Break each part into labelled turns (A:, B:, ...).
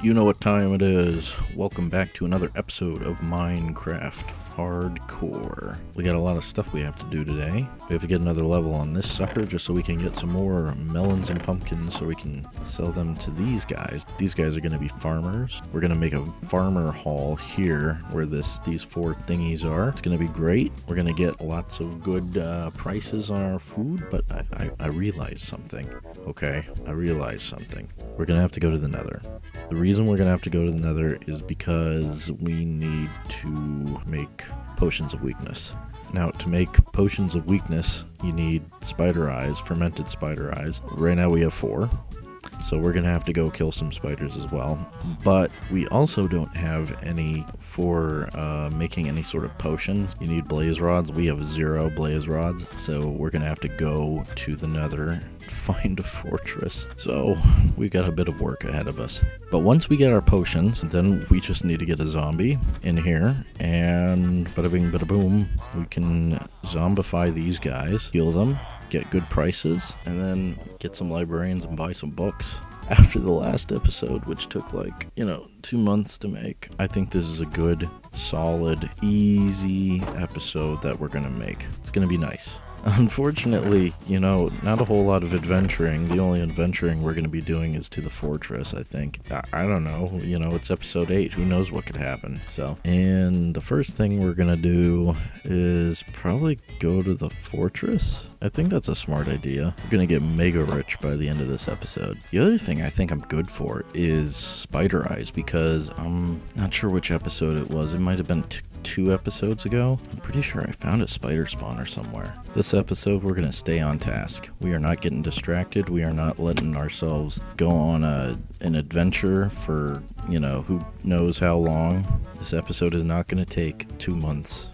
A: You know what time it is. Welcome back to another episode of Minecraft Hardcore. We got a lot of stuff we have to do today. We have to get another level on this sucker just so we can get some more melons and pumpkins so we can sell them to these guys. These guys are going to be farmers. We're going to make a farmer hall here where these four thingies are. It's going to be great. We're going to get lots of good prices on our food, but I realized something. Okay, I realized something. We're going to have to go to the Nether. The reason we're going to have to go to the Nether is because we need to make potions of weakness. Now, to make potions of weakness, you need spider eyes, fermented spider eyes. Right now we have 4. So we're going to have to go kill some spiders as well. But we also don't have any for making any sort of potions. You need blaze rods. We have 0 blaze rods. So we're going to have to go to the Nether, find a fortress. So we got a bit of work ahead of us. But once we get our potions, then we just need to get a zombie in here. And bada bing bada boom, we can zombify these guys, heal them, get good prices, and then get some librarians and buy some books. After the last episode, which took 2 months to make, I think this is a good, solid, easy episode that we're gonna make. It's gonna be nice. Unfortunately, not a whole lot of adventuring. The only adventuring we're going to be doing is to the fortress, I think. I don't know. It's episode 8. Who knows what could happen? And the first thing we're going to do is probably go to the fortress. I think that's a smart idea. We're going to get mega rich by the end of this episode. The other thing I think I'm good for is spider eyes, because I'm not sure which episode it was. It might have been 2 episodes ago. I'm pretty sure I found a spider spawner somewhere. This episode, we're going to stay on task. We are not getting distracted. We are not letting ourselves go on an adventure for, who knows how long. This episode is not going to take 2 months.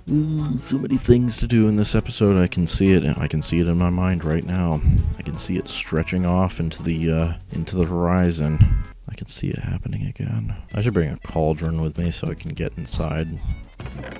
A: So many things to do in this episode. I can see it, and I can see it in my mind right now. I can see it stretching off into the horizon. I can see it happening again. I should bring a cauldron with me so I can get inside,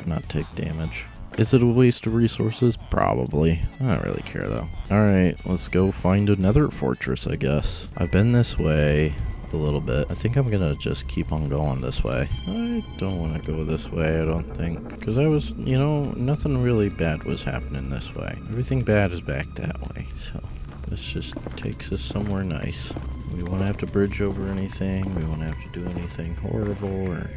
A: not take damage. Is it a waste of resources? Probably. I don't really care though. Alright, let's go find another fortress, I guess. I've been this way a little bit. I think I'm gonna just keep on going this way. I don't want to go this way, I don't think. Because I was, nothing really bad was happening this way. Everything bad is back that way, so this just takes us somewhere nice. We won't have to bridge over anything. We won't have to do anything horrible or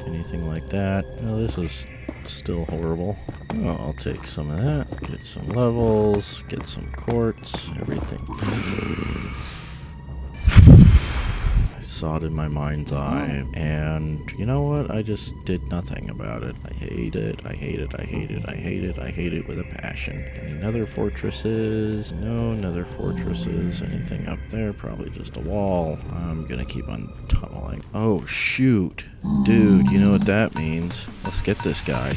A: anything like that. No, this is still horrible. Oh, I'll take some of that. Get some levels. Get some quartz. Everything. I saw it in my mind's eye. And you know what? I just did nothing about it. I hate it. I hate it. I hate it. I hate it. I hate it with a passion. Any nether fortresses? No nether fortresses. Anything up there? Probably just a wall. I'm gonna keep on tunneling. Oh, shoot. Dude, you know what that means. Let's get this guy.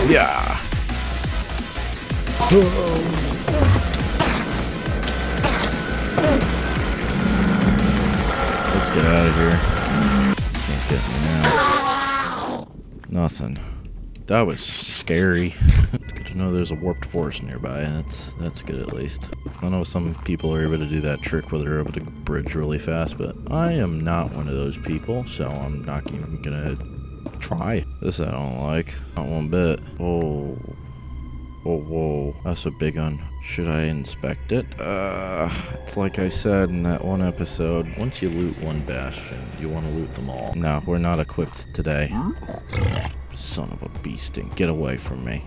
A: Yeah! Let's get out of here. Can't get me now. Nothing. That was scary. It's good to know there's a warped forest nearby. That's good at least. I know some people are able to do that trick where they're able to bridge really fast, but I am not one of those people, so I'm not even gonna try. This I don't like. Not one bit. Oh. Oh, whoa. That's a big one. Should I inspect it? It's like I said in that one episode. Once you loot one bastion, you want to loot them all. No, we're not equipped today. Son of a beast, get away from me.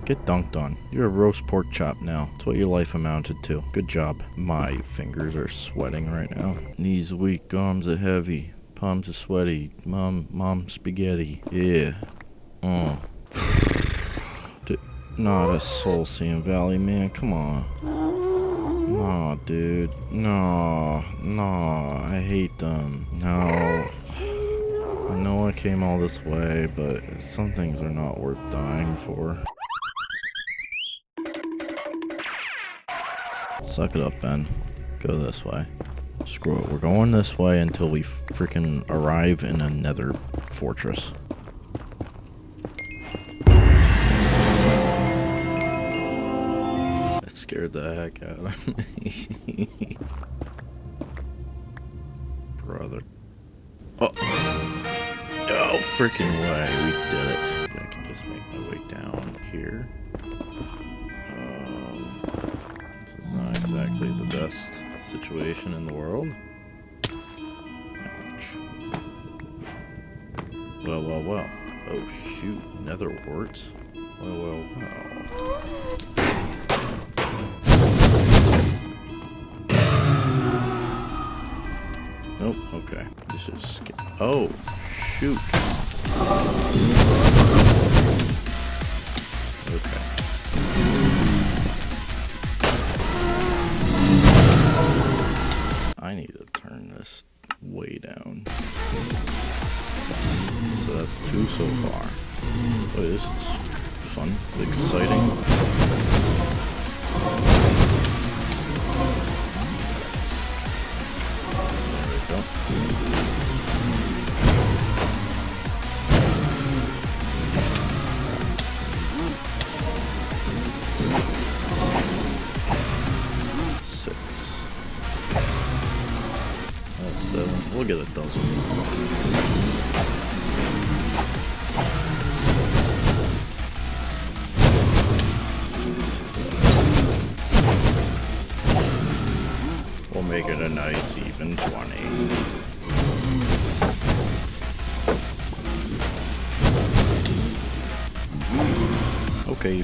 A: Get dunked on. You're a roast pork chop now. That's what your life amounted to. Good job. My fingers are sweating right now. Knees weak, arms are heavy, palms are sweaty. Mom spaghetti. Yeah. Not a Soul Sand Valley, man. Come on. No, dude. No. I hate them. No. I know I came all this way, but some things are not worth dying for. Suck it up, Ben. Go this way. Screw it. We're going this way until we freaking arrive in a nether fortress. It scared the heck out of me. brother. Oh. No freaking way. We did it. I can just make my way down here. This is not exactly the best situation in the world. Ouch. Well, well, well. Oh, shoot. Nether warts? Well, well, well. Nope, okay. This is... Oh, shoot. Okay. I need to turn this way down. So that's 2 so far. Oh, this is fun. It's exciting. There we go. 6. That's 7. We'll get a dozen. We'll make it a nice even 20. Okay.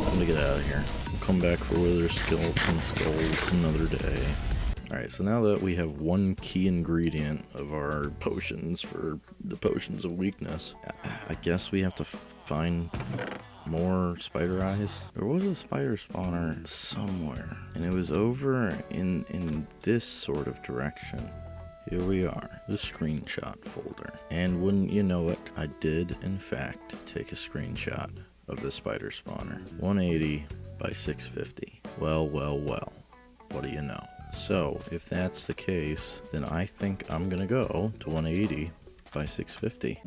A: Time to get out of here. We'll come back for wither skeleton skulls another day. Alright, so now that we have one key ingredient of our potions for the potions of weakness, I guess we have to find more spider eyes. There was a spider spawner somewhere, and it was over in this sort of direction. Here we are, the screenshot folder. And wouldn't you know it, I did in fact take a screenshot of the spider spawner. 180 by 650. Well, well, well. What do you know? So, if that's the case, then I think I'm gonna go to 180 by 650.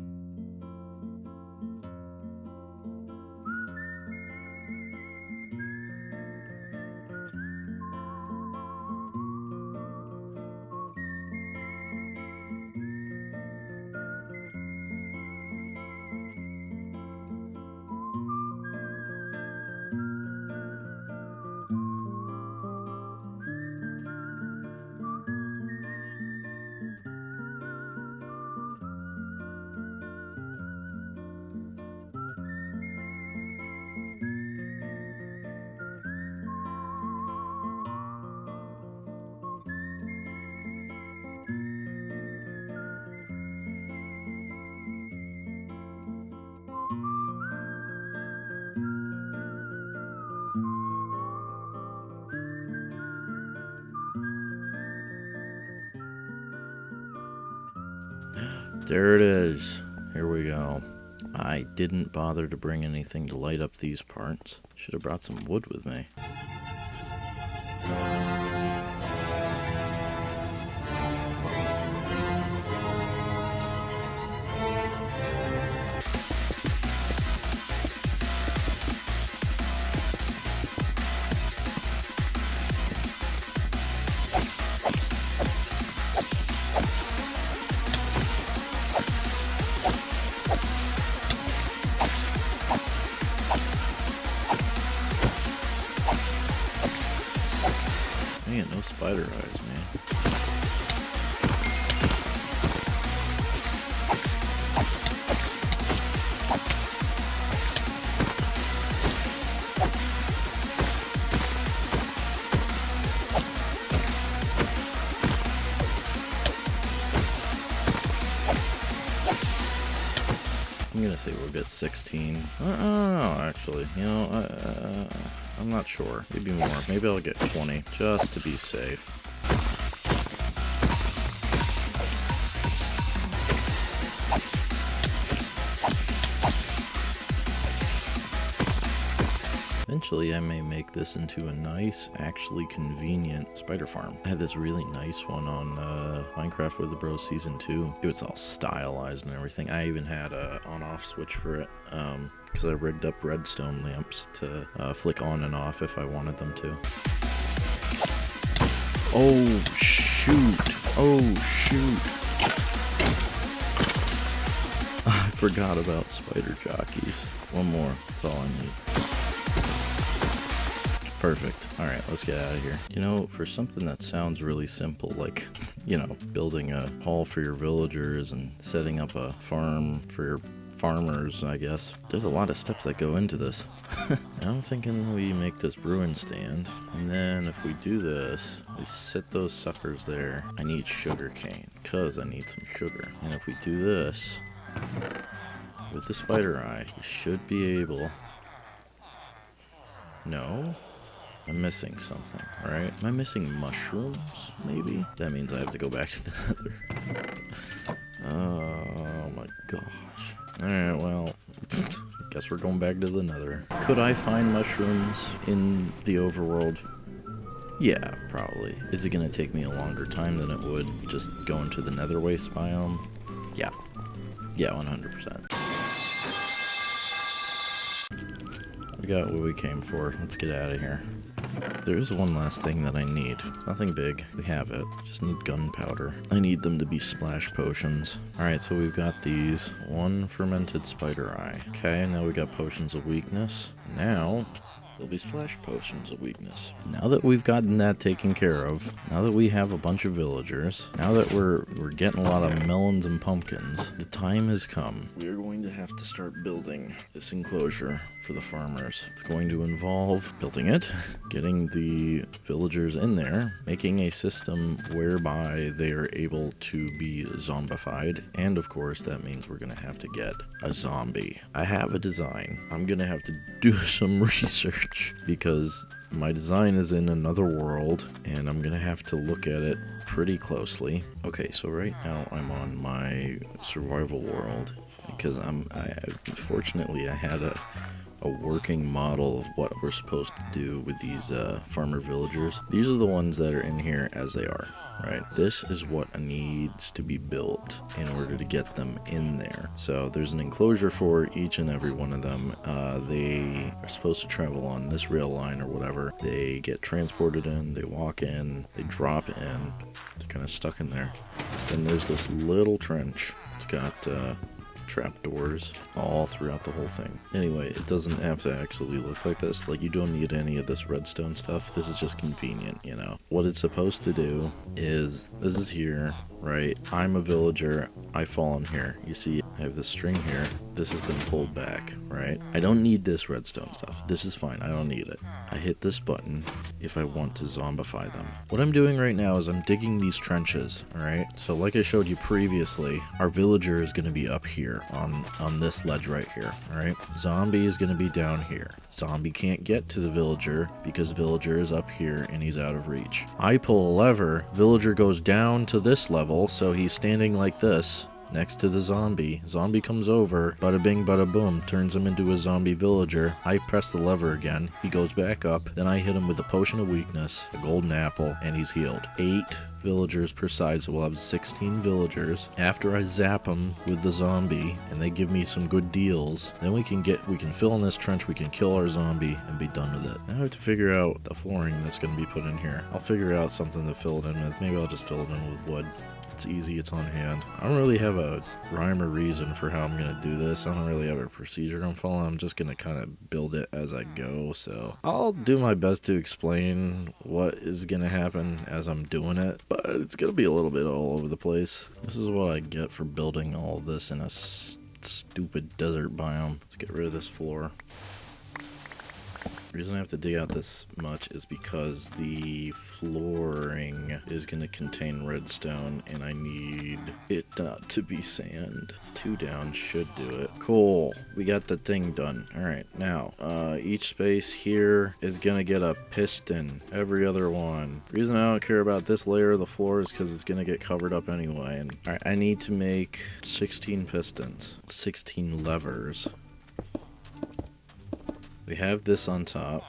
A: There it is. Here we go. I didn't bother to bring anything to light up these parts. Should have brought some wood with me. Man, no spider eyes, man. I'm gonna say we'll get 16. I don't know, actually. You know, I'm not sure. Maybe more. Maybe I'll get 20, just to be safe. Eventually, I may make this into a nice, actually convenient spider farm. I had this really nice one on Minecraft with the Bros Season 2. It was all stylized and everything. I even had a on-off switch for it, because I rigged up redstone lamps to flick on and off if I wanted them to. Oh, shoot! Oh, shoot. I forgot about spider jockeys. One more. That's all I need. Perfect. Alright, let's get out of here. You know, for something that sounds really simple, like, you know, building a hall for your villagers and setting up a farm for your farmers, I guess. There's a lot of steps that go into this. I'm thinking we make this brewing stand, and then if we do this, we sit those suckers there. I need sugar cane, because I need some sugar. And if we do this, with the spider eye, we should be able... No? I'm missing something, right? Am I missing mushrooms, maybe? That means I have to go back to the nether. Oh my gosh. Alright, well, guess we're going back to the nether. Could I find mushrooms in the overworld? Yeah, probably. Is it going to take me a longer time than it would just going to the nether waste biome? Yeah. Yeah, 100%. We got what we came for. Let's get out of here. There is one last thing that I need. Nothing big. We have it. Just need gunpowder. I need them to be splash potions. Alright, so we've got these. One fermented spider eye. Okay, now we got potions of weakness. Now... there'll be splash potions of weakness. Now that we've gotten that taken care of, now that we have a bunch of villagers, now that we're getting a lot of melons and pumpkins, the time has come. We're going to have to start building this enclosure for the farmers. It's going to involve building it, getting the villagers in there, making a system whereby they are able to be zombified, and of course that means we're going to have to get a zombie. I have a design. I'm going to have to do some research because my design is in another world and I'm gonna have to look at it pretty closely. Okay, so right now I'm on my survival world because fortunately I had a working model of what we're supposed to do with these farmer villagers. These are the ones that are in here as they are, right? This is what needs to be built in order to get them in there. So there's an enclosure for each and every one of them. They are supposed to travel on this rail line or whatever. They get transported in, they walk in, they drop in, they're kind of stuck in there. Then there's this little trench. It's got trapdoors all throughout the whole thing. Anyway, it doesn't have to actually look like this. Like, you don't need any of this redstone stuff. This is just convenient, you know. What it's supposed to do is, this is here, right? I'm a villager. I fall in here. You see, I have this string here. This has been pulled back, right? I don't need this redstone stuff. This is fine. I don't need it. I hit this button if I want to zombify them. What I'm doing right now is I'm digging these trenches, all right? So like I showed you previously, our villager is going to be up here on this ledge right here, all right? Zombie is going to be down here. Zombie can't get to the villager because villager is up here and he's out of reach. I pull a lever, villager goes down to this level, so he's standing like this next to the zombie. Zombie comes over, bada bing bada boom, turns him into a zombie villager. I press the lever again, he goes back up, then I hit him with a potion of weakness, a golden apple, and he's healed. 8 villagers per side, so we'll have 16 villagers. After I zap them with the zombie and they give me some good deals, then we can fill in this trench, we can kill our zombie and be done with it. Now I have to figure out the flooring that's going to be put in here. I'll figure out something to fill it in with. Maybe I'll just fill it in with wood. It's easy, it's on hand. I don't really have a rhyme or reason for how I'm gonna do this. I don't really have a procedure I'm following. I'm just gonna kind of build it as I go, so I'll do my best to explain what is gonna happen as I'm doing it, but it's gonna be a little bit all over the place. This is what I get for building all of this in a stupid desert biome. Let's get rid of this floor. The reason I have to dig out this much is because the flooring is going to contain redstone and I need it not to be sand. 2 down should do it. Cool. We got the thing done. Alright, now, each space here is going to get a piston. Every other one. The reason I don't care about this layer of the floor is because it's going to get covered up anyway. And alright, I need to make 16 pistons. 16 levers. We have this on top.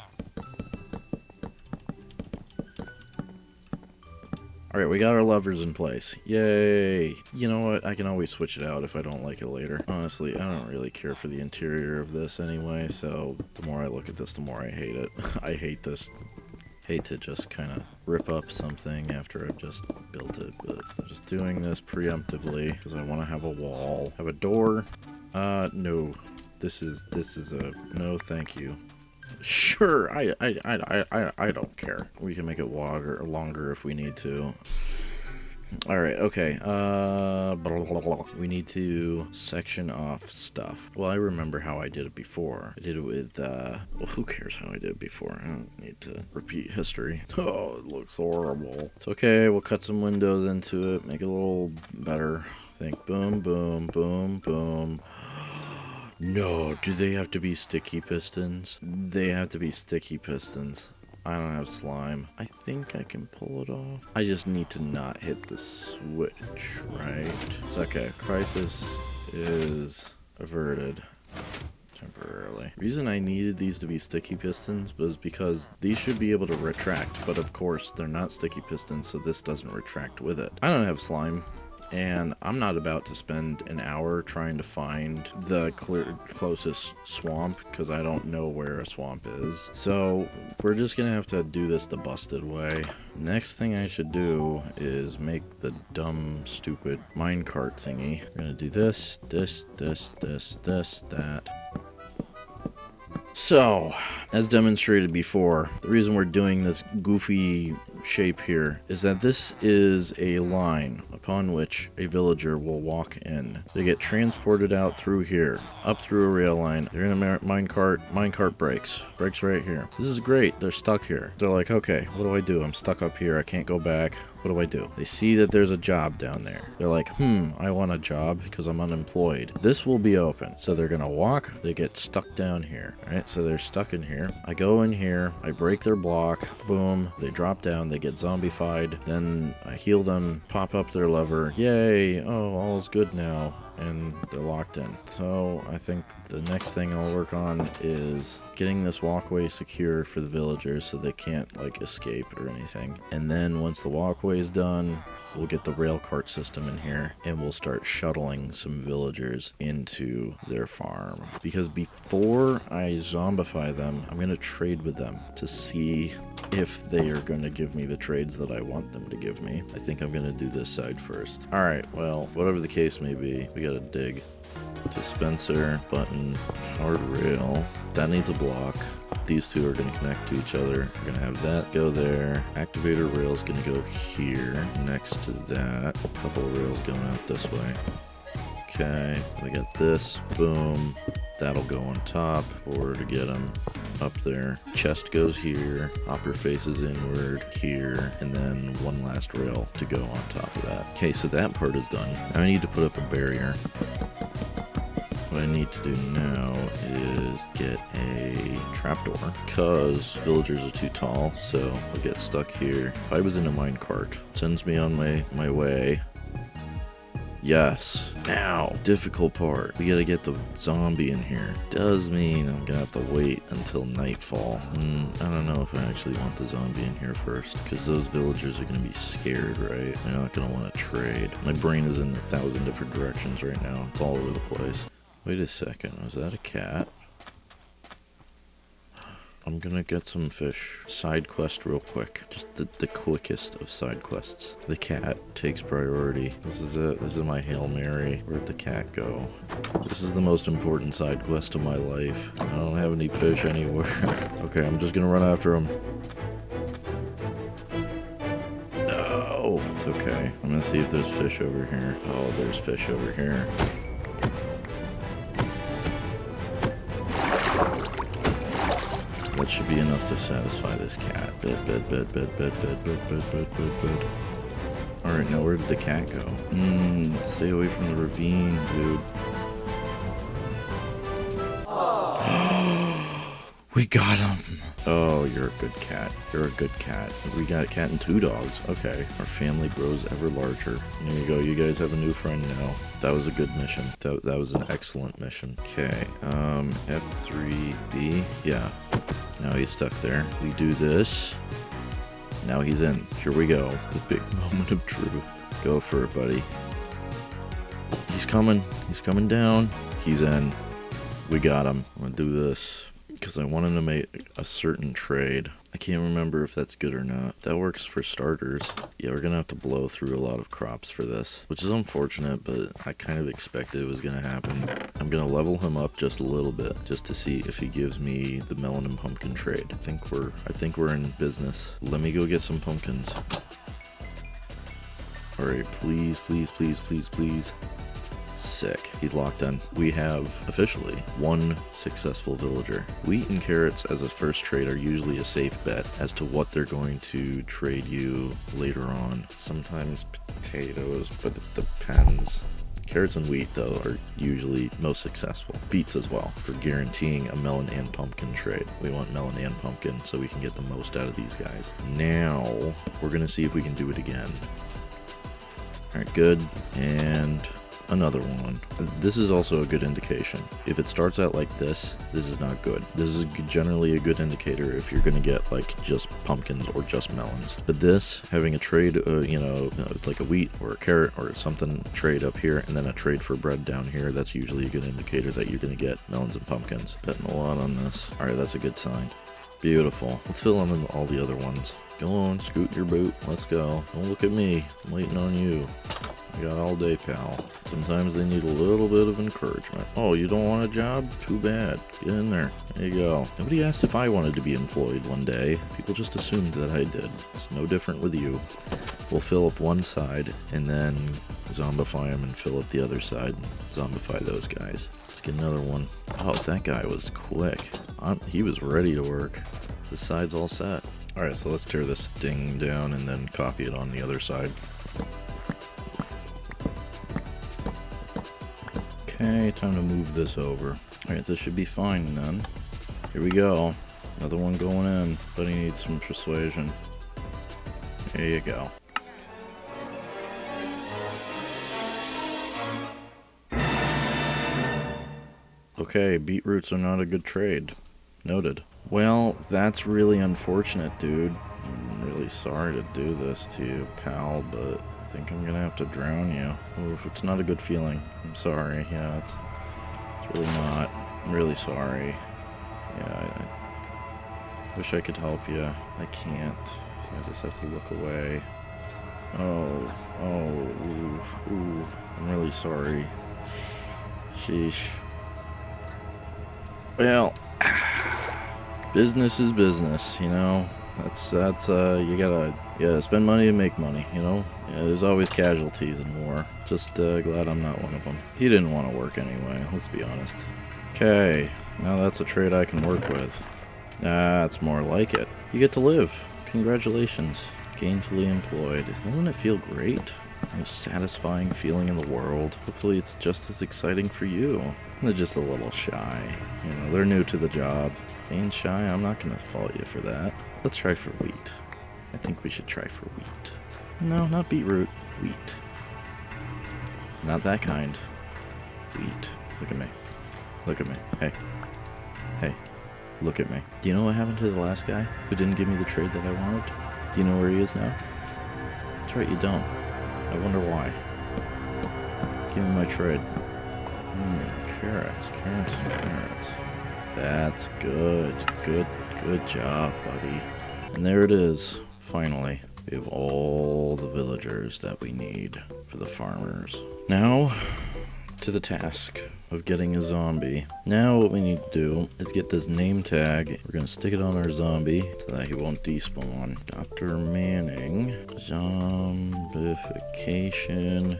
A: Alright, we got our levers in place. Yay! You know what? I can always switch it out if I don't like it later. Honestly, I don't really care for the interior of this anyway, so the more I look at this, the more I hate it. I hate this Hate to just kind of rip up something after I've just built it, but I'm just doing this preemptively because I want to have a wall. Have a door? No. This is a no thank you. Sure, I don't care. We can make it longer if we need to. Alright, okay, we need to section off stuff. Well, I remember how I did it before. I did it with, well, who cares how I did it before? I don't need to repeat history. Oh, it looks horrible. It's okay, we'll cut some windows into it, make it a little better. Think boom, boom, boom, boom. No, do they have to be sticky pistons? They have to be sticky pistons. I don't have slime. I think I can pull it off. I just need to not hit the switch, right? It's okay. Crisis is averted temporarily. The reason I needed these to be sticky pistons was because these should be able to retract, but of course they're not sticky pistons, so this doesn't retract with it. I don't have slime. And I'm not about to spend an hour trying to find the closest swamp because I don't know where a swamp is. So we're just gonna have to do this the busted way. Next thing I should do is make the dumb, stupid minecart thingy. We're gonna do this, that. So, as demonstrated before, the reason we're doing this goofy shape here is that this is a line upon which a villager will walk in. They get transported out through here, up through a rail line. They're in a minecart breaks right here. This is great. They're stuck here. They're like, okay, what do I do? I'm stuck up here. I can't go back. What do I do? They see that there's a job down there. They're like, I want a job because I'm unemployed. This will be open. So they're gonna walk, they get stuck down here. Alright, so they're stuck in here. I go in here, I break their block, boom, they drop down, they get zombified, then I heal them, pop up their lever, yay, oh, all's good now. And they're locked in. So I think the next thing I'll work on is getting this walkway secure for the villagers so they can't like escape or anything. And then once the walkway is done, we'll get the rail cart system in here and we'll start shuttling some villagers into their farm. Because before I zombify them, I'm going to trade with them to see if they are going to give me the trades that I want them to give me. I think I'm going to do this side first. Alright, well, whatever the case may be, we got to dig. Dispenser, button, hard rail. That needs a block. These two are going to connect to each other. We're going to have that go there. Activator rail is going to go here next to that. A couple of rails going out this way. Okay, we got this. Boom. That'll go on top or to get them up there. Chest goes here. Hopper faces inward here. And then one last rail to go on top of that. Okay, so that part is done. Now I need to put up a barrier. What I need to do now is get a trapdoor because villagers are too tall, so I'll get stuck here. If I was in a minecart, it sends me on my way. Yes. Now, difficult part. We gotta get the zombie in here. Does mean I'm gonna have to wait until nightfall. I don't know if I actually want the zombie in here first, because those villagers are gonna be scared, right? They're not gonna want to trade. My brain is in 1,000 different directions right now. It's all over the place. Wait a second. Was that a cat? I'm gonna get some fish. Side quest real quick. Just the quickest of side quests. The cat takes priority. This is it. This is my Hail Mary. Where'd the cat go? This is the most important side quest of my life. I don't have any fish anywhere. Okay, I'm just gonna run after him. No! It's okay. I'm gonna see if there's fish over here. Oh, there's fish over here. That should be enough to satisfy this cat. Bed. Alright, now where did the cat go? Stay away from the ravine, dude. We got him! Oh, you're a good cat. You're a good cat. We got a cat and 2 dogs. Okay. Our family grows ever larger. There you go. You guys have a new friend now. That was a good mission. That was an excellent mission. Okay. F3B. Yeah. Now he's stuck there. We do this. Now he's in. Here we go. The big moment of truth. Go for it, buddy. He's coming. He's coming down. He's in. We got him. I'm gonna do this because I want him to make a certain trade. I can't remember if that's good or not. That works for starters. Yeah, we're gonna have to blow through a lot of crops for this, which is unfortunate, but I kind of expected it was gonna happen. I'm gonna level him up just a little bit, just to see if he gives me the melon and pumpkin trade. I think we're in business. Let me go get some pumpkins. Alright, please, please, please, please, please. Sick. He's locked in. We have officially one successful villager. Wheat and carrots as a first trade are usually a safe bet as to what they're going to trade you later on. Sometimes potatoes, but it depends. Carrots and wheat, though, are usually most successful. Beets as well, for guaranteeing a melon and pumpkin trade. We want melon and pumpkin so we can get the most out of these guys. Now, we're going to see if we can do it again. Alright, good. And another one. This is also a good indication. If it starts out like this is not good. This is generally a good indicator if you're gonna get like just pumpkins or just melons. But this, having a trade, you know, like a wheat or a carrot or something trade up here and then a trade for bread down here, that's usually a good indicator that you're gonna get melons and pumpkins. Betting a lot on this. Alright, that's a good sign. Beautiful. Let's fill in all the other ones. Go on, scoot your boot. Let's go. Don't look at me. I'm waiting on you. I got all day, pal. Sometimes they need a little bit of encouragement. Oh, you don't want a job? Too bad. Get in there. There you go. Nobody asked if I wanted to be employed one day. People just assumed that I did. It's no different with you. We'll fill up one side and then zombify them and fill up the other side and zombify those guys. Let's get another one. Oh, that guy was quick. He was ready to work. This side's all set. Alright, so let's tear this thing down and then copy it on the other side. Okay, time to move this over. Alright, this should be fine then. Here we go. Another one going in, but he needs some persuasion. There you go. Okay, beetroots are not a good trade. Noted. Well, that's really unfortunate, dude. I'm really sorry to do this to you, pal, but I think I'm gonna have to drown you. Oof, it's not a good feeling. I'm sorry. Yeah, it's really not. I'm really sorry. Yeah, I wish I could help you. I can't. So I just have to look away. Oh, ooh, I'm really sorry. Sheesh. Well, business is business, you know. That's you gotta spend money to make money, you know. Yeah, there's always casualties in war. Just glad I'm not one of them. He didn't want to work anyway, let's be honest. Okay, now that's a trade I can work with. That's more like it. You get to live. Congratulations. Gainfully employed. Doesn't it feel great? The most satisfying feeling in the world. Hopefully it's just as exciting for you. They're just a little shy. You know, they're new to the job. Being shy, I'm not gonna fault you for that. Let's try for wheat. I think we should try for wheat. No, not beetroot. Wheat. Not that kind. Wheat. Look at me. Look at me. Hey. Hey. Look at me. Do you know what happened to the last guy who didn't give me the trade that I wanted? Do you know where he is now? That's right, you don't. I wonder why. Give me my trade. Carrots, carrots, and carrots. That's good. Good job, buddy. And there it is. Finally, we have all the villagers that we need for the farmers. Now, to the task of getting a zombie. Now what we need to do is get this name tag. We're going to stick it on our zombie so that he won't despawn. Dr. Manning, zombification,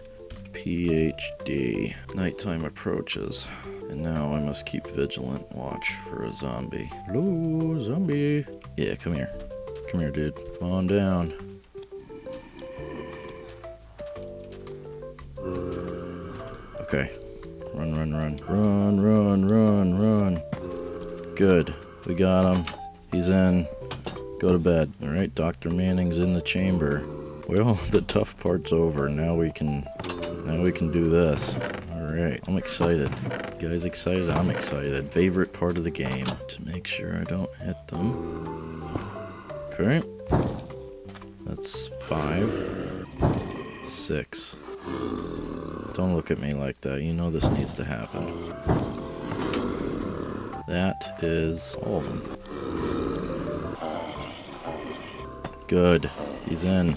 A: PhD. Nighttime approaches. And now I must keep vigilant watch for a zombie. Hello, zombie. Yeah, come here. Come here, dude. Come on down. Okay. Run. Run. Good. We got him. He's in. Go to bed. Alright, Dr. Manning's in the chamber. Well, the tough part's over. Now we can do this. Alright, I'm excited. You guys excited? I'm excited. Favorite part of the game. To make sure I don't hit them. Okay. That's 5. 6. Don't look at me like that. You know this needs to happen. That is all of them. Good. He's in.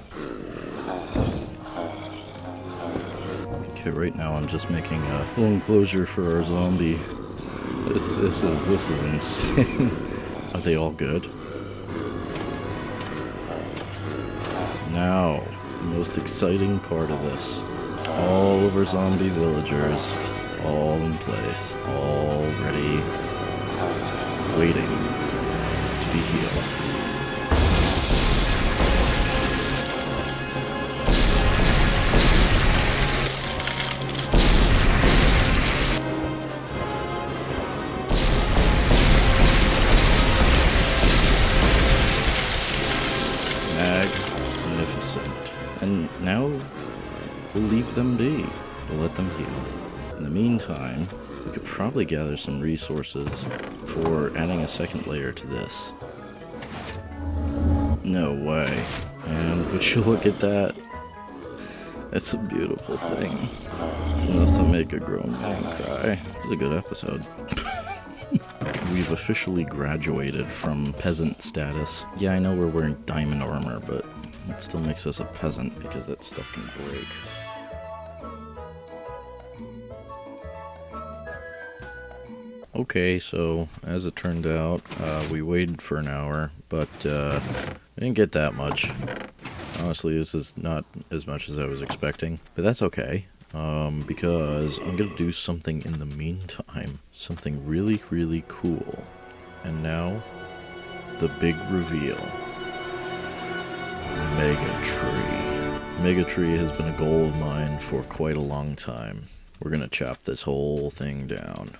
A: Okay, right now I'm just making a little enclosure for our zombie. This is insane. Are they all good? Now, the most exciting part of this. All of our zombie villagers, all in place, all ready, waiting to be healed. Magnificent. And now we'll leave them be. We'll let them heal. In the meantime, we could probably gather some resources for adding a second layer to this. No way. And would you look at that? That's a beautiful thing. It's enough to make a grown man cry. It's a good episode. We've officially graduated from peasant status. Yeah, I know we're wearing diamond armor, but it still makes us a peasant because that stuff can break. Okay, so as it turned out, we waited for an hour, but we didn't get that much. Honestly, this is not as much as I was expecting, but that's okay, because I'm gonna do something in the meantime, something really, really cool. And now, the big reveal. Megatree. Megatree has been a goal of mine for quite a long time. We're gonna chop this whole thing down.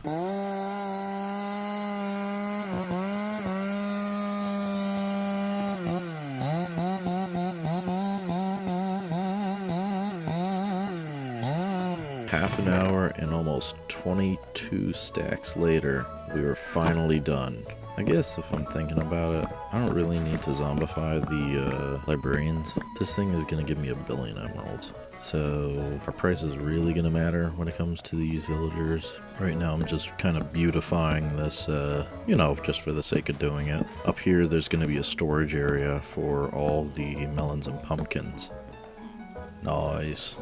A: Half an hour and almost 22 stacks later, we were finally done. I guess if I'm thinking about it, I don't really need to zombify the librarians. This thing is going to give me 1 billion emeralds. So our price is really going to matter when it comes to these villagers. Right now I'm just kind of beautifying this, you know, just for the sake of doing it. Up here there's going to be a storage area for all the melons and pumpkins. Nice.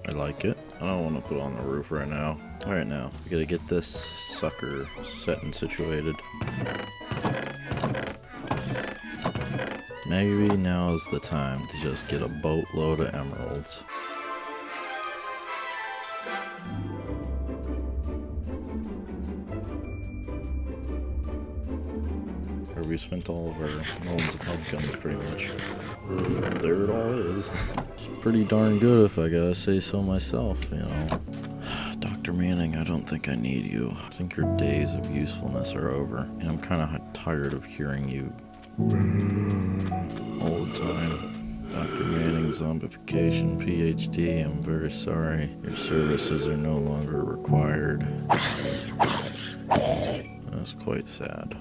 A: I like it. I don't want to put it on the roof right now. Alright, now, we gotta get this sucker set and situated. Maybe now is the time to just get a boatload of emeralds. Where we spent all of our melons and pumpkins, pretty much. There it all is. It's pretty darn good if I gotta say so myself, you know. Dr. Manning, I don't think I need you. I think your days of usefulness are over. And I'm kind of tired of hearing you all the time. Dr. Manning, zombification, PhD, I'm very sorry. Your services are no longer required. That's quite sad.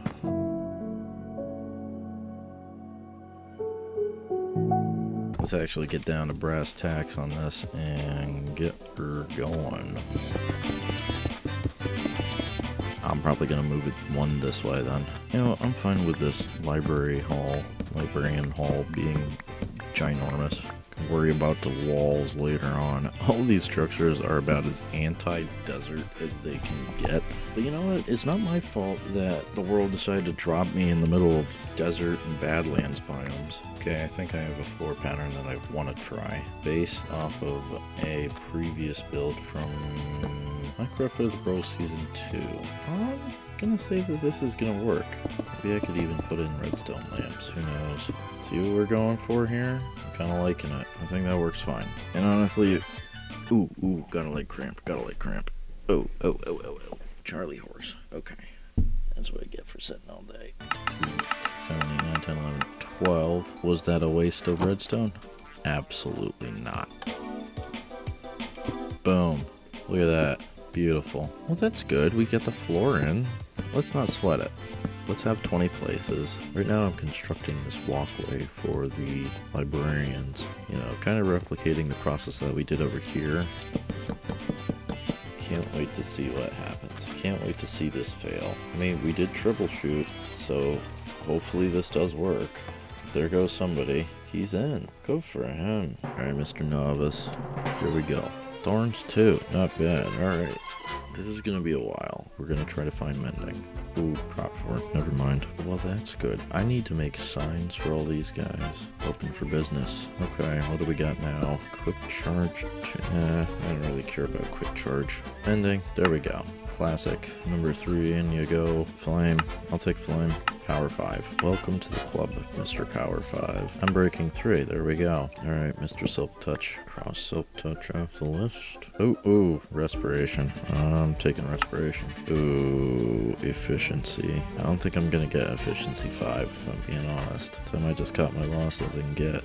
A: Let's actually get down to brass tacks on this and get her going. I'm probably going to move it one this way then. You know, I'm fine with this librarian hall being ginormous. Can worry about the walls later on. All these structures are about as anti-desert as they can get. But you know what? It's not my fault that the world decided to drop me in the middle of desert and badlands biomes. Okay, I think I have a floor pattern that I want to try. Based off of a previous build from Minecraft for the Bros Season 2. I'm gonna say that this is gonna work. Maybe I could even put in redstone lamps, who knows. See what we're going for here? I'm kinda liking it. I think that works fine. And honestly, ooh, got a leg cramp. Oh. Charlie horse. Okay. That's what I get for sitting all day. 7, 8, 9, 10, 11, 12. Was that a waste of redstone? Absolutely not. Boom. Look at that. Beautiful. Well, that's good. We get the floor in. Let's not sweat it. Let's have 20 places. Right now I'm constructing this walkway for the librarians. You know, kind of replicating the process that we did over here. Can't wait to see what happens. Can't wait to see this fail. I mean, we did troubleshoot, so hopefully this does work. There goes somebody. He's in. Go for him. Alright, Mr. Novice. Here we go. Thorns 2. Not bad. Alright. This is gonna be a while. We're gonna try to find mending. Ooh, prop 4. Never mind. Well, that's good. I need to make signs for all these guys. Open for business. Okay, what do we got now? Quick charge. I don't really care about quick charge. Mending. There we go. Classic. Number 3, in you go. Flame. I'll take flame. Power 5. Welcome to the club, Mr. Power 5. I'm breaking 3. There we go. Alright, Mr. Silk Touch. Cross Silk Touch off the list. Ooh, respiration. I'm taking respiration. Ooh, efficiency. I don't think I'm gonna get efficiency 5, if I'm being honest. So I might just cut my losses and get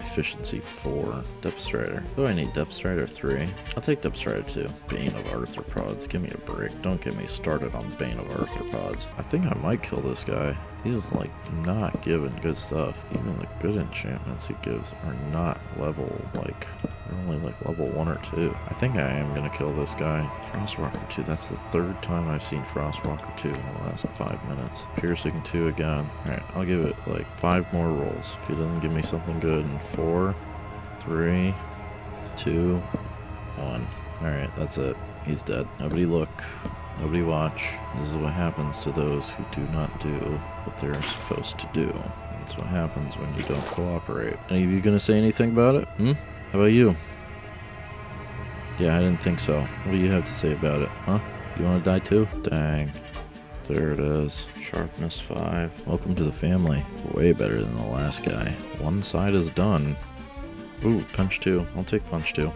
A: efficiency 4. Depth Strider. What do I need? Depth Strider 3? I'll take Depth Strider 2. Bane of Arthropods. Give me a break. Don't get me started on Bane of Arthropods. I think I might kill this guy. He's like not giving good stuff. Even the good enchantments he gives are not level like... They're only like level 1 or 2. I think I am gonna kill this guy. Frostwalker 2. That's the 3rd time I've seen Frostwalker 2 in the last 5 minutes. Piercing 2 again. Alright, I'll give it like 5 more rolls. If he doesn't give me something good in 4, 3, 2, 1. Alright, that's it. He's dead. Nobody look. Nobody watch. This is what happens to those who do not do what they're supposed to do. That's what happens when you don't cooperate. Any of you gonna say anything about it? How about you? Yeah, I didn't think so. What do you have to say about it, huh? You want to die too? Dang. There it is. Sharpness 5. Welcome to the family. Way better than the last guy. One side is done. Ooh, punch 2. I'll take punch 2.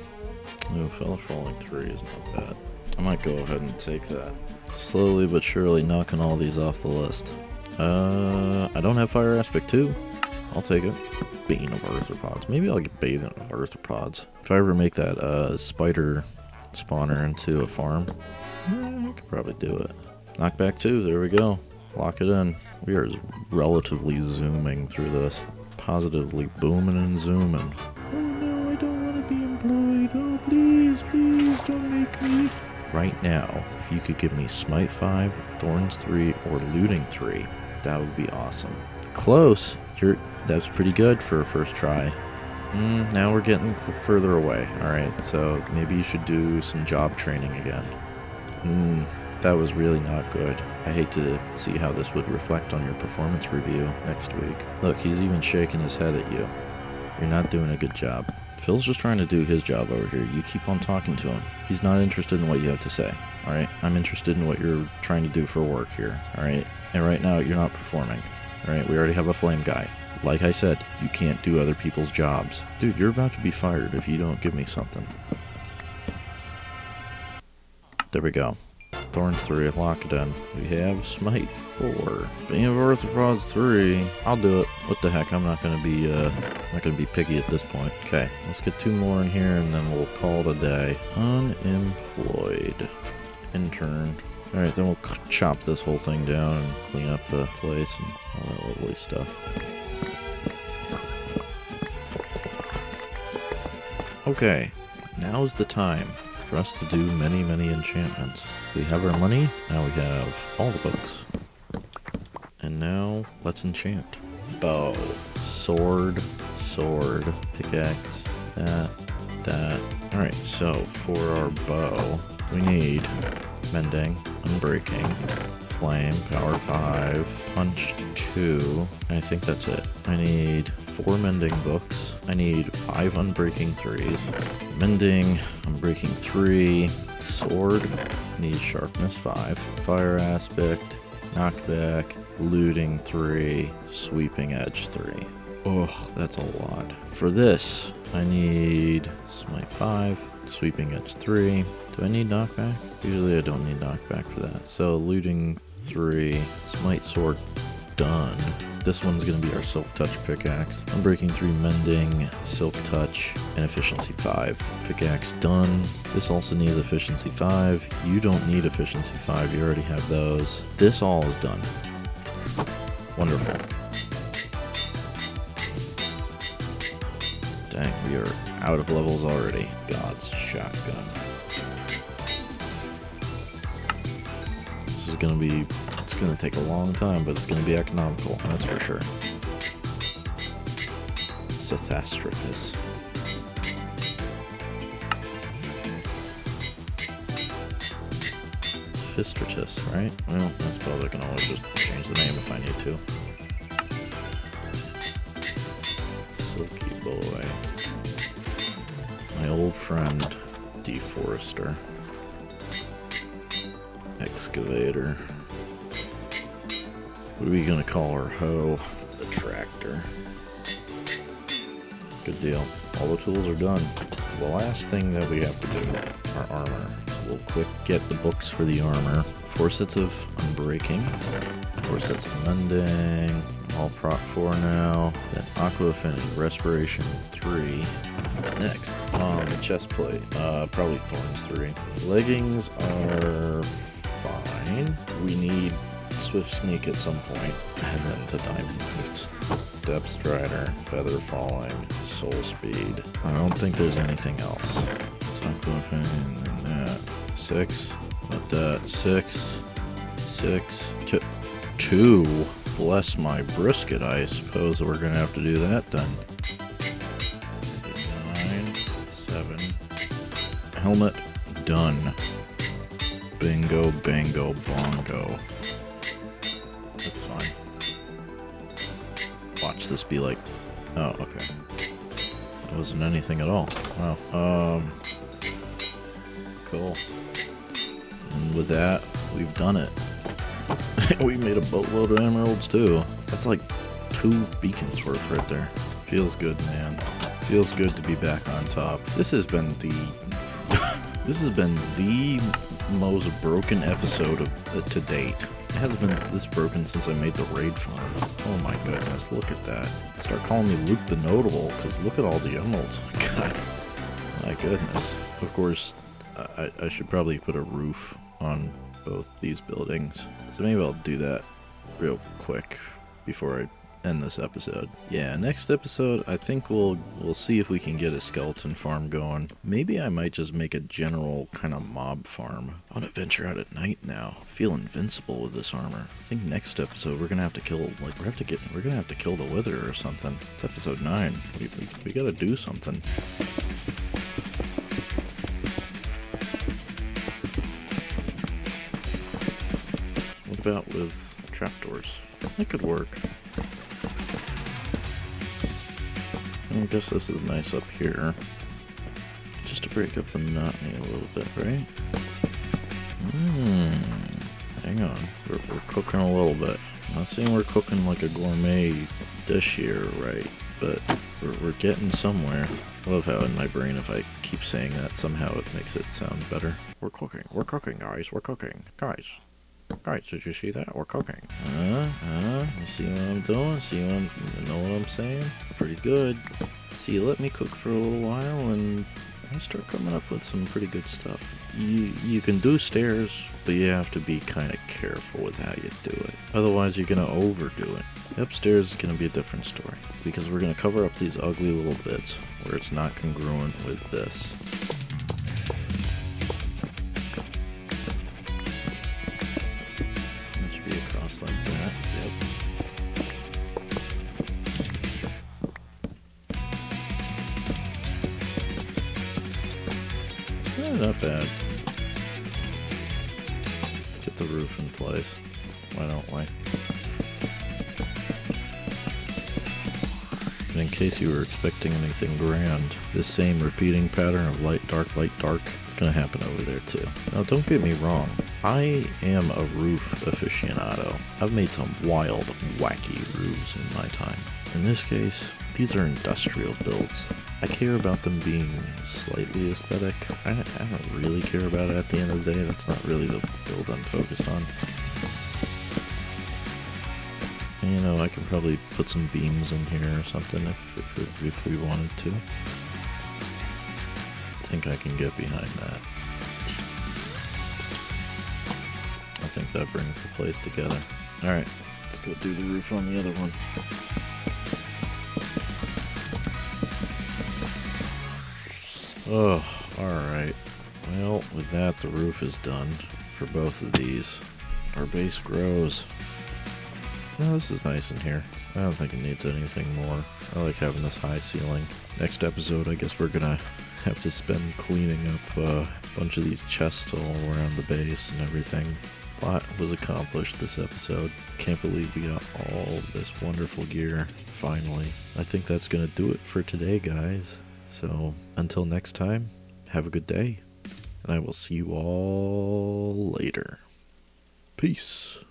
A: Ooh, fella falling 3 is not bad. I might go ahead and take that. Slowly but surely knocking all these off the list. I don't have fire aspect 2. I'll take it. Bane of Arthropods. Maybe I'll get Bane of Arthropods. If I ever make that spider spawner into a farm, I could probably do it. Knockback 2, there we go. Lock it in. We are relatively zooming through this. Positively booming and zooming. Oh no, I don't want to be employed. Oh, please, please don't make me. Right now, if you could give me Smite 5, Thorns 3, or Looting 3, that would be awesome. Close. That's pretty good for a first try. Now we're getting further away. Alright, so maybe you should do some job training again. That was really not good. I hate to see how this would reflect on your performance review next week. Look, he's even shaking his head at you. You're not doing a good job. Phil's just trying to do his job over here. You keep on talking to him. He's not interested in what you have to say. Alright, I'm interested in what you're trying to do for work here. Alright, and right now you're not performing. Alright, we already have a flame guy. Like I said, you can't do other people's jobs. Dude, you're about to be fired if you don't give me something. There we go. Thorns 3, lock it in. We have Smite 4. Bane of Arthropods 3. I'll do it. What the heck? I'm not gonna be picky at this point. Okay, let's get 2 more in here and then we'll call it a day. Unemployed. Intern. Alright, then we'll chop this whole thing down and clean up the place and all that lovely stuff. Okay, now's the time for us to do many, many enchantments. We have our money, now we have all the books. And now, let's enchant. Bow, sword, pickaxe, that. Alright, so for our bow, we need mending, unbreaking, flame, power 5, punch 2, and I think that's it. I need 4 mending books. I need 5 unbreaking 3s. Mending, unbreaking 3, sword, need sharpness 5, fire aspect, knockback, looting 3, sweeping edge 3. Oh, that's a lot. For this, I need smite 5, sweeping edge 3. Do I need knockback? Usually I don't need knockback for that. So looting 3, smite sword done. This one's going to be our silk touch pickaxe. Unbreaking 3, mending, silk touch, and efficiency 5. Pickaxe done. This also needs efficiency 5. You don't need efficiency 5. You already have those. This all is done. Wonderful. Dang, we are out of levels already. God's shotgun. This is going to be... It's going to take a long time, but it's going to be economical, that's for sure. Pisathestricus. Fistratus, right? Well, I suppose I can always just change the name if I need to. Silky boy. My old friend, Deforester. Excavator. What are we gonna call her? Hoe. The tractor. Good deal. All the tools are done. The last thing that we have to do, our armor. So we'll quick get the books for the armor. 4 sets of unbreaking. 4 sets of mending. All prot 4 now. Then aqua affinity, respiration 3. Next, the chest plate. Probably thorns 3. Leggings are fine. We need swift sneak at some point, and then the diamond boots. Depth strider, feather falling, soul speed. I don't think there's anything else. And that 6. Not that 6. 6. 2. Bless my brisket. I suppose we're gonna have to do that then. 9. 7. Helmet done. Bingo, bango, bongo. That's fine. Watch this be like... Oh, okay. It wasn't anything at all. Wow. Cool. And with that, we've done it. We made a boatload of emeralds too. That's like 2 beacons worth right there. Feels good, man. Feels good to be back on top. This has been the... this has been the most broken episode of to date. It hasn't been this broken since I made the raid farm. Oh my goodness, look at that. Start calling me Luke the Notable, because look at all the emeralds. God, my goodness. Of course, I should probably put a roof on both these buildings. So maybe I'll do that real quick before I end this episode. Yeah, next episode, I think we'll see if we can get a skeleton farm going. Maybe I might just make a general kind of mob farm. I want to venture out at night now. I feel invincible with this armor. I think next episode we're gonna have to kill, like, we're gonna have to kill the wither or something. It's episode 9. We gotta do something. What about with trapdoors? That could work. I guess this is nice up here. Just to break up the monotony a little bit, right? Hang on. We're cooking a little bit. I'm not saying we're cooking like a gourmet dish here, right? But we're getting somewhere. I love how in my brain, if I keep saying that, somehow it makes it sound better. We're cooking, guys, we're cooking. Guys, did you see that? We're cooking. You see what I'm doing? You know what I'm saying? Pretty good. See, you let me cook for a little while, and I start coming up with some pretty good stuff. You can do stairs, but you have to be kind of careful with how you do it. Otherwise, you're going to overdo it. Upstairs is going to be a different story, because we're going to cover up these ugly little bits where it's not congruent with this. That should be across like that. Yep. Not bad. Let's get the roof in place. Why don't we? And in case you were expecting anything grand, this same repeating pattern of light, dark, it's gonna happen over there too. Now don't get me wrong, I am a roof aficionado. I've made some wild, wacky roofs in my time. In this case, these are industrial builds. I care about them being slightly aesthetic. I don't really care about it at the end of the day. That's not really the build I'm focused on. And you know, I can probably put some beams in here or something if we wanted to. I think I can get behind that. I think that brings the place together. Alright, let's go do the roof on the other one. Oh, alright. Well, with that, the roof is done for both of these. Our base grows. Oh, this is nice in here. I don't think it needs anything more. I like having this high ceiling. Next episode, I guess we're gonna have to spend cleaning up a bunch of these chests all around the base and everything. A lot was accomplished this episode. Can't believe we got all this wonderful gear, finally. I think that's gonna do it for today, guys. So, until next time, have a good day, and I will see you all later. Peace.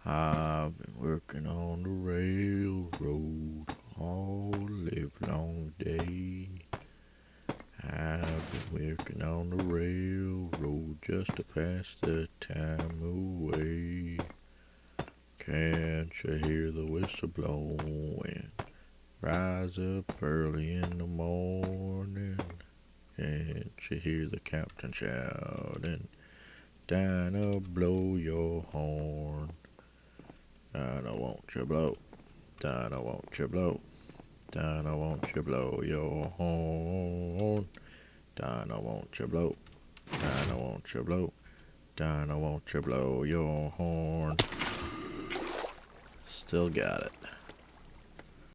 A: I've been working on the railroad all live long day. I've been working on the railroad just to pass the time away. Can't you hear the whistle blowing? Rise up early in the morning. Can't you hear the captain shouting? Dinah, blow your horn. Dinah, won't you blow? Dinah, won't you blow? Dinah, won't you blow your horn? Dinah, won't you blow? Dinah, won't you blow? Dinah, won't you blow your horn? Still got it.